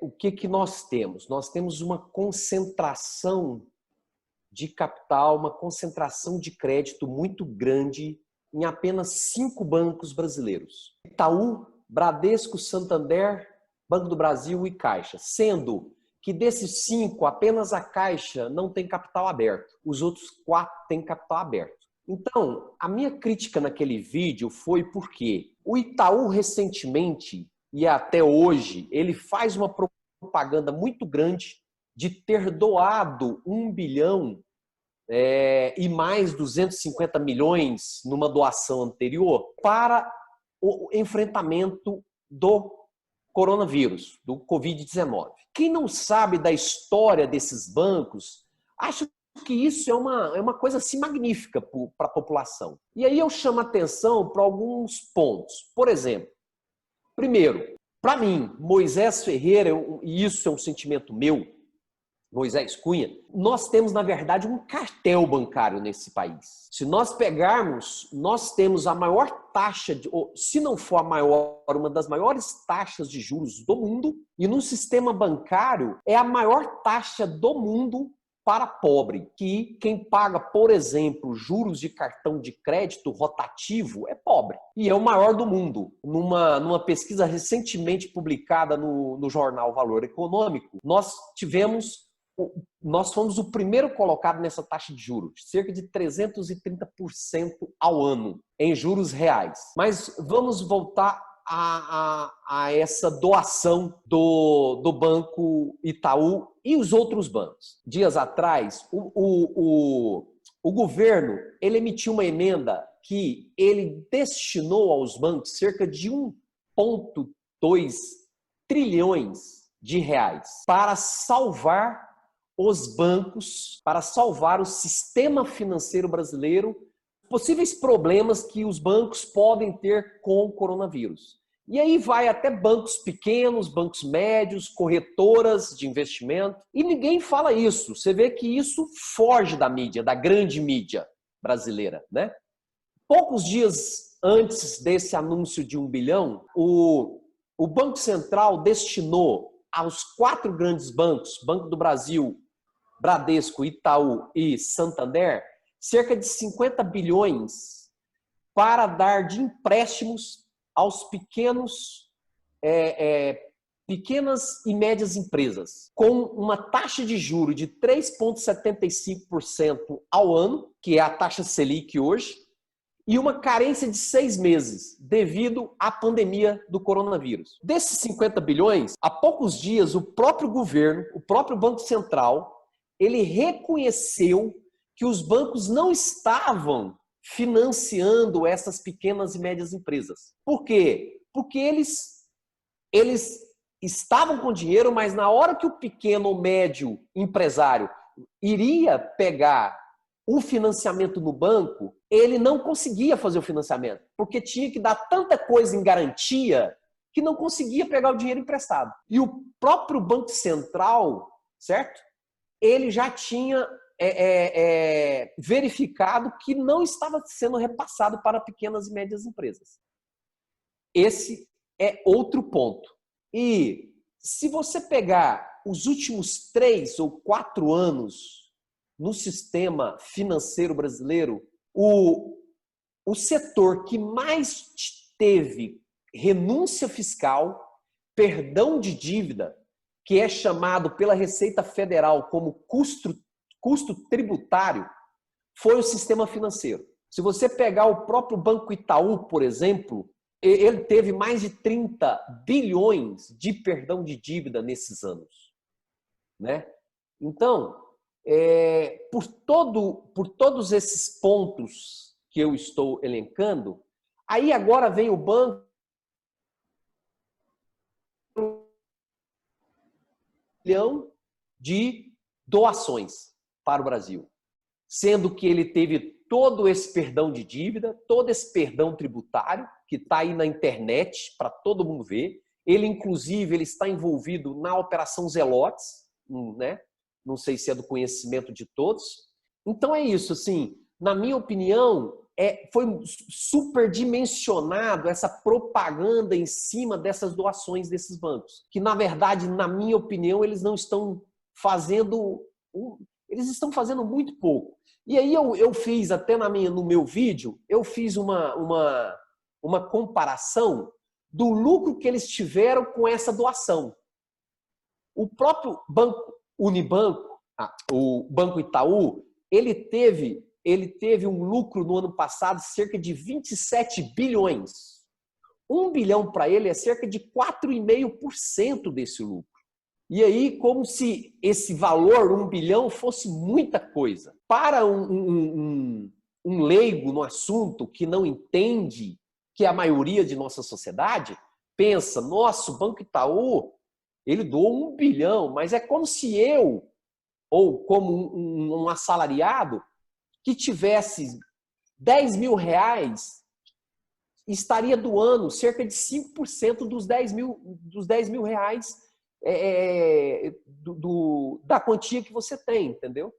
O que nós temos? Nós temos uma concentração de capital, uma concentração de crédito muito grande em apenas 5 bancos brasileiros: Itaú, Bradesco, Santander, Banco do Brasil e Caixa. Sendo que desses 5, apenas a Caixa não tem capital aberto. Os outros 4 têm capital aberto. Então, a minha crítica naquele vídeo foi porque o Itaú recentemente, e até hoje, ele faz uma propaganda muito grande de ter doado 1 bilhão e mais 250 milhões numa doação anterior para o enfrentamento do coronavírus, do Covid-19. Quem não sabe da história desses bancos, acha que isso é uma coisa assim magnífica para a população. E aí eu chamo a atenção para alguns pontos. Por exemplo, primeiro, para mim, Moisés Ferreira, e isso é um sentimento meu, Moisés Cunha, nós temos, na verdade, um cartel bancário nesse país. Se nós pegarmos, nós temos a maior taxa, se não for a maior, uma das maiores taxas de juros do mundo, e no sistema bancário é a maior taxa do mundo para pobre, que quem paga, por exemplo, juros de cartão de crédito rotativo é pobre. E é o maior do mundo. Numa pesquisa recentemente publicada no jornal Valor Econômico, nós fomos o primeiro colocado nessa taxa de juros, cerca de 330% ao ano, em juros reais. Mas vamos voltar a essa doação do Banco Itaú e os outros bancos. Dias atrás, o governo ele emitiu uma emenda que ele destinou aos bancos cerca de 1,2 trilhões de reais para salvar os bancos, para salvar o sistema financeiro brasileiro, possíveis problemas que os bancos podem ter com o coronavírus. E aí vai até bancos pequenos, bancos médios, corretoras de investimento, e ninguém fala isso. Você vê que isso foge da mídia, da grande mídia brasileira, né? Poucos dias antes desse anúncio de 1 bilhão, o Banco Central destinou aos 4 grandes bancos, Banco do Brasil, Bradesco, Itaú e Santander, cerca de 50 bilhões para dar de empréstimos aos pequenas e médias empresas, com uma taxa de juros de 3,75% ao ano, que é a taxa Selic hoje, e uma carência de 6 meses, devido à pandemia do coronavírus. Desses 50 bilhões, há poucos dias, o próprio governo, o próprio Banco Central, ele reconheceu que os bancos não estavam financiando essas pequenas e médias empresas. Por quê? Porque eles estavam com dinheiro, mas na hora que o pequeno ou médio empresário iria pegar o financiamento no banco, ele não conseguia fazer o financiamento, porque tinha que dar tanta coisa em garantia que não conseguia pegar o dinheiro emprestado. E o próprio Banco Central, certo? Ele já tinha verificado que não estava sendo repassado para pequenas e médias empresas. Esse é outro ponto. E se você pegar os últimos 3 ou 4 anos no sistema financeiro brasileiro, o setor que mais teve renúncia fiscal, perdão de dívida, que é chamado pela Receita Federal como custo tributário, foi o sistema financeiro. Se você pegar o próprio Banco Itaú, por exemplo, ele teve mais de 30 bilhões de perdão de dívida nesses anos, né? Então, por todos esses pontos que eu estou elencando, aí agora vem o banco de doações para o Brasil, sendo que ele teve todo esse perdão de dívida, todo esse perdão tributário, que está aí na internet para todo mundo ver. Ele, inclusive, ele está envolvido na Operação Zelotes, né? Não sei se é do conhecimento de todos. Então é isso, assim, na minha opinião, foi superdimensionado essa propaganda em cima dessas doações desses bancos, que na verdade, na minha opinião, eles não estão fazendo, eles estão fazendo muito pouco. E aí eu fiz até no meu vídeo, eu fiz uma comparação do lucro que eles tiveram com essa doação. O próprio Banco Unibanco, o Banco Itaú, ele teve um lucro no ano passado cerca de 27 bilhões. 1 bilhão para ele é cerca de 4,5% desse lucro. E aí, como se esse valor, 1 bilhão, fosse muita coisa. Para um leigo no assunto que não entende, que é a maioria de nossa sociedade, pensa, nossa, o Banco Itaú, ele doou 1 bilhão, mas é como se eu, ou como um assalariado, que tivesse 10 mil reais, estaria doando cerca de 5% dos 10 mil reais da quantia que você tem, entendeu?